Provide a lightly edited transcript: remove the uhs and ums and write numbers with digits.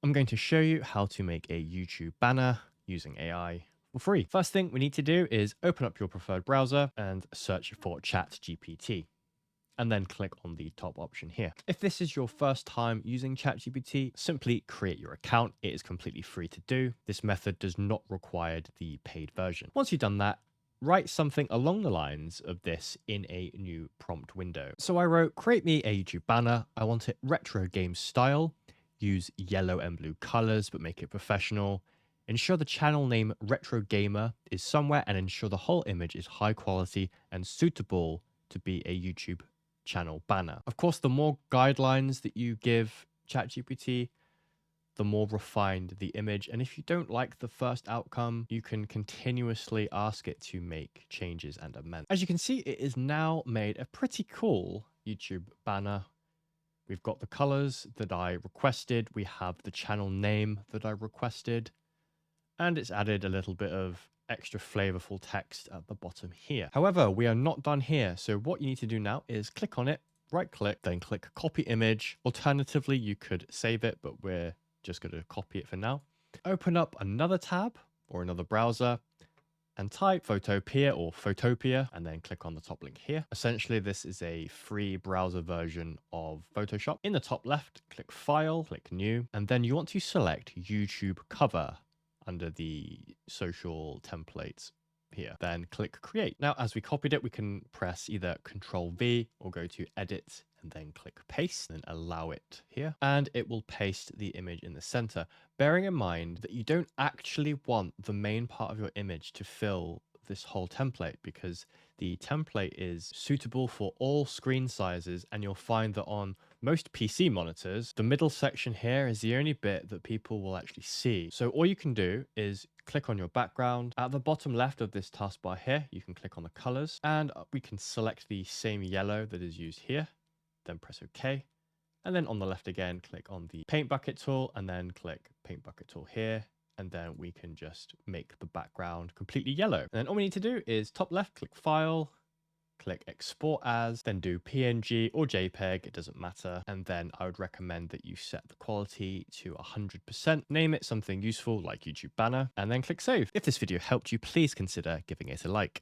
I'm going to show you how to make a YouTube banner using AI for free. First thing we need to do is open up your preferred browser and search for ChatGPT, and then click on the top option here. If this is your first time using ChatGPT, simply create your account. It is completely free to do. This method does not require the paid version. Once you've done that, write something along the lines of this in a new prompt window. So I wrote, create me a YouTube banner. I want it retro game style. Use yellow and blue colors, but make it professional. Ensure the channel name Retro Gamer is somewhere, and ensure the whole image is high quality and suitable to be a YouTube channel banner. Of course, the more guidelines that you give ChatGPT, the more refined the image. And if you don't like the first outcome, you can continuously ask it to make changes and amend. As you can see, it is now made a pretty cool YouTube banner. We've got the colors that I requested. We have the channel name that I requested, and it's added a little bit of extra flavorful text at the bottom here. However, we are not done here. So what you need to do now is click on it, right click, then click copy image. Alternatively, you could save it, but we're just going to copy it for now. Open up another tab or another browser and type Photopea or Photopea, and then click on the top link here. Essentially, this is a free browser version of Photoshop. In the top left, click File, click New, and then you want to select YouTube Cover under the social templates here. Then click Create. Now, as we copied it, we can press either Control V or go to Edit and then click Paste and allow it here. And it will paste the image in the center, bearing in mind that you don't actually want the main part of your image to fill this whole template, because the template is suitable for all screen sizes, and you'll find that on most PC monitors, the middle section here is the only bit that people will actually see. So all you can do is click on your background. At the bottom left of this taskbar here, you can click on the colors, and we can select the same yellow that is used here, then press OK. And then on the left again, click on the paint bucket tool, and then click paint bucket tool here. And then we can just make the background completely yellow. And then all we need to do is top left, click File, click Export As, then do PNG or JPEG, it doesn't matter. And then I would recommend that you set the quality to 100%, name it something useful like YouTube banner, and then click Save. If this video helped you, please consider giving it a like.